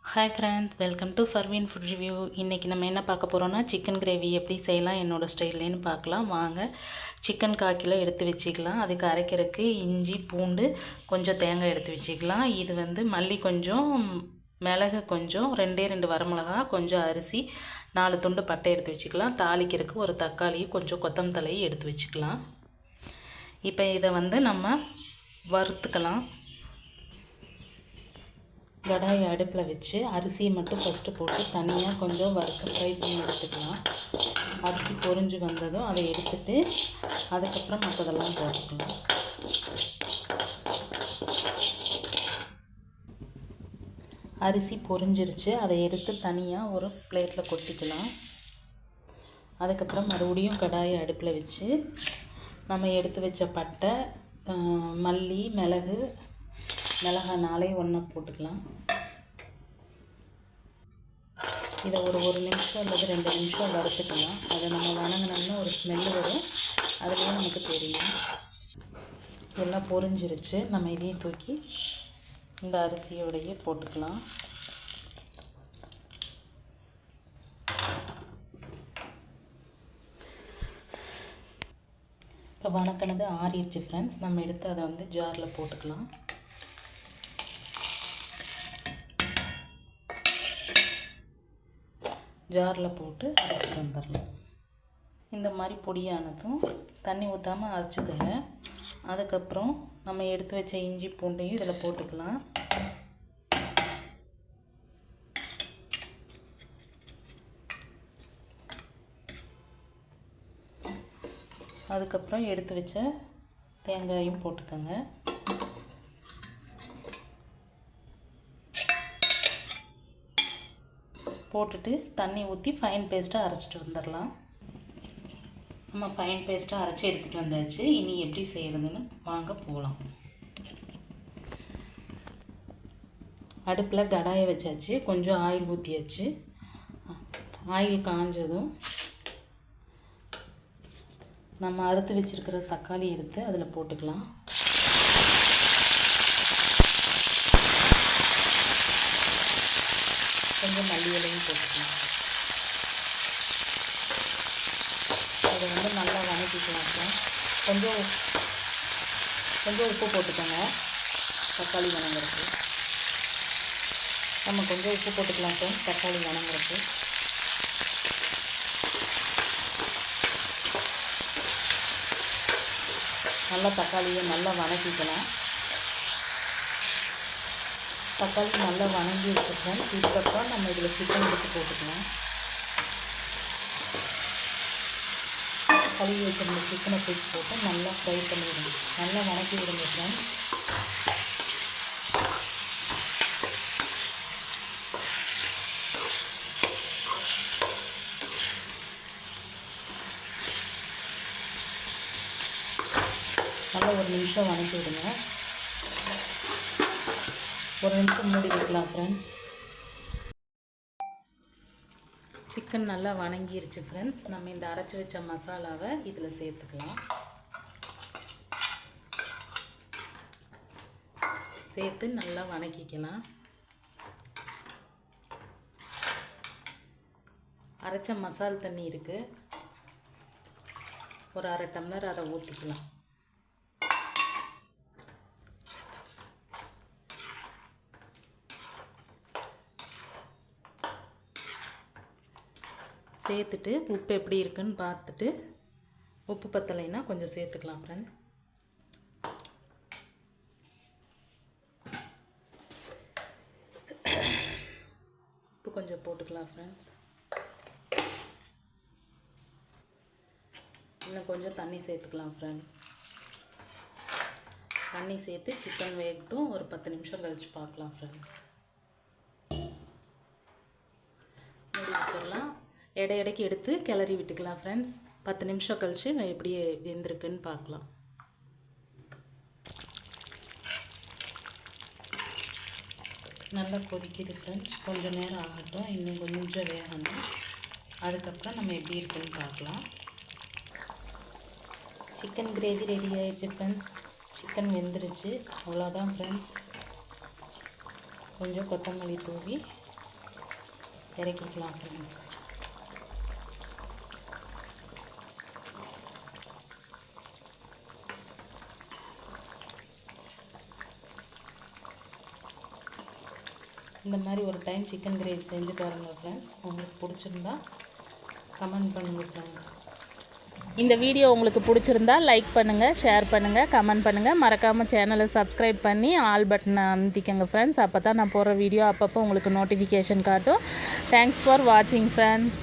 Hi friends, welcome to Farveen food review. இன்றைக்கி நம்ம என்ன பார்க்க போகிறோன்னா சிக்கன் கிரேவி எப்படி செய்யலாம் என்னோடய ஸ்டைல்லேன்னு பார்க்கலாம் வாங்க. சிக்கன் 1/4 கிலோ எடுத்து வச்சுக்கலாம். அதுக்கு அரைக்கிறதுக்கு இஞ்சி பூண்டு கொஞ்சம் தேங்காய் எடுத்து வச்சுக்கலாம். இது மல்லி கொஞ்சம், மிளகு கொஞ்சம், 2 வரமிளகா, கொஞ்சம் அரிசி, 4 துண்டு பட்டை எடுத்து வச்சுக்கலாம். தாளிக்கிறதுக்கு ஒரு தக்காளியும் கொஞ்சம் கொத்தமல்லியும் எடுத்து வச்சுக்கலாம். இப்போ இதை நம்ம வறுத்துக்கலாம். கடாயை அடுப்பில் வச்சு அரிசியை மட்டும் ஃபஸ்ட்டு போட்டு தனியாக கொஞ்சம் வறுத்து ஃப்ரை பண்ணி எடுத்துக்கலாம். அரிசி பொரிஞ்சு வந்ததும் அதை எடுத்துட்டு அதுக்கப்புறம் மற்றதெல்லாம் போட்டுக்கலாம். அரிசி பொரிஞ்சிருச்சு, அதை எடுத்து தனியாக ஒரு பிளேட்டில் கொட்டிக்கலாம். அதுக்கப்புறம் மறுபடியும் கடாயை அடுப்பில் வச்சு நம்ம எடுத்து வச்ச பட்டை, மல்லி, மிளகாய் 4 ஒன்றா போட்டுக்கலாம். இதை ஒரு நிமிஷம் அல்லது 2 நிமிஷம் வறுத்துக்கலாம். அதை நம்ம வணங்கினோம்னா ஒரு ஸ்மெல்லு வரும், அதுலேயே நமக்கு தெரியும். எல்லாம் பொரிஞ்சிருச்சு. நம்ம இதையும் தூக்கி இந்த அரிசியோடையே போட்டுக்கலாம். இப்போ வணக்கினது ஆறிடுச்சு ஃப்ரெண்ட்ஸ். நம்ம எடுத்து அதை ஜாரில் போட்டுக்கலாம். ஜாரில் போட்டு அரைச்சிட்டு வந்துடலாம். இந்த மாதிரி பொடியானதும் தண்ணி ஊற்றாமல் அரைச்சிக்கோங்க. அதுக்கப்புறம் நம்ம எடுத்து வச்ச இஞ்சி பூண்டையும் இதில் போட்டுக்கலாம். அதுக்கப்புறம் எடுத்து வச்ச தேங்காயும் போட்டுக்கோங்க. போட்டுட்டு தண்ணி ஊற்றி ஃபைன் பேஸ்ட்டாக அரைச்சிட்டு வந்துடலாம். நம்ம ஃபைன் பேஸ்ட்டாக அரைச்சி எடுத்துகிட்டு வந்தாச்சு. இனி எப்படி செய்கிறதுன்னு வாங்க போகலாம். அடுப்பில் கடாயை வச்சாச்சு, கொஞ்சம் ஆயில் ஊற்றியாச்சு. ஆயில் காஞ்சதும் நம்ம அறுத்து வச்சுருக்கிற தக்காளி எடுத்து அதில் போட்டுக்கலாம். கொஞ்சம் மல்லி இலையும் போட்டுக்கலாம். அதை நல்லா வதக்கிக்கலாம். கொஞ்சம் உப்பு போட்டுக்கோங்க. தக்காளி வதங்குறதுக்கு நம்ம கொஞ்சம் உப்பு போட்டுக்கலாம் ஃப்ரெண்ட்ஸ். தக்காளி வதங்குறதுக்கு நல்லா தக்காளியை நல்லா வதக்கிக்கலாம். தக்காளி நல்லா வதங்கி வச்சுருக்கோம். இதுக்கப்புறம் நம்ம இதில் சிக்கன் எடுத்து போட்டுக்கலாம். கழுவி வச்சுருந்த சிக்கனை தூக்கி போட்டு நல்லா ஃப்ரை பண்ணிவிடுங்க. நல்லா வதக்கி விடுங்க ஃப்ரெண்ட்ஸ். நல்லா ஒரு நிமிஷம் வதக்கி விடுங்க. ஒரு நிமிஷம் மூடி வைக்கலாம் ஃப்ரெண்ட்ஸ். சிக்கன் நல்லா வதங்கிருச்சு ஃப்ரெண்ட்ஸ். நம்ம இந்த அரைச்சி வச்ச மசாலாவை இதில் சேர்த்துக்கலாம். சேர்த்து நல்லா வதக்கிக்கலாம். அரைச்ச மசால் தண்ணி இருக்குது, ஒரு 1/2 டம்ளர் அதை ஊற்றிக்கலாம். சேர்த்துட்டு உப்பு எப்படி இருக்குன்னு பார்த்துட்டு, உப்பு பத்தலைன்னா கொஞ்சம் சேர்த்துக்கலாம் ஃப்ரெண்ட். உப்பு கொஞ்சம் போட்டுக்கலாம் ஃப்ரெண்ட்ஸ். இன்னும் கொஞ்சம் தண்ணி சேர்த்துக்கலாம் ஃப்ரெண்ட்ஸ். தண்ணி சேர்த்து சிக்கன் வேகட்டும். ஒரு 10 நிமிஷம் கழித்து பார்க்கலாம் ஃப்ரெண்ட்ஸ். மூடி வச்சிடலாம். இடைக்கு எடுத்து கிளறி விட்டுக்கலாம் ஃப்ரெண்ட்ஸ். 10 நிமிஷம் கழித்து எப்படி வெந்திருக்குன்னு பார்க்கலாம். நல்லா கொதிக்குது ஃப்ரெண்ட்ஸ். கொஞ்சம் நேரம் ஆகட்டும், இன்னும் கொஞ்சம் வேகணும். அதுக்கப்புறம் நம்ம எப்படி இருக்குன்னு பார்க்கலாம். சிக்கன் கிரேவி ரெடி ஆகிடுச்சு ஃப்ரெண்ட்ஸ். சிக்கன் வெந்துருச்சு. அவ்வளோதான் ஃப்ரெண்ட்ஸ். கொஞ்சம் கொத்தமல்லி தூவி இறக்கிக்கலாம் ஃப்ரெண்ட்ஸ். இந்த மாதிரி ஒரு டைம் சிக்கன் கிரேவி செஞ்சு பாருங்கள் ஃப்ரெண்ட்ஸ். உங்களுக்கு பிடிச்சிருந்தா கமெண்ட் பண்ணுங்கள் ஃப்ரெண்ட்ஸ். இந்த வீடியோ உங்களுக்கு பிடிச்சிருந்தா லைக் பண்ணுங்கள், ஷேர் பண்ணுங்கள், கமெண்ட் பண்ணுங்கள். மறக்காமல் சேனலை சப்ஸ்கிரைப் பண்ணி ஆல் பட்டனை அமுத்திக்கங்க ஃப்ரெண்ட்ஸ். அப்போ தான் நான் போடுற வீடியோ அப்பப்போ உங்களுக்கு நோட்டிஃபிகேஷன் காட்டும். தேங்க்ஸ் ஃபார் வாட்சிங் ஃப்ரெண்ட்ஸ்.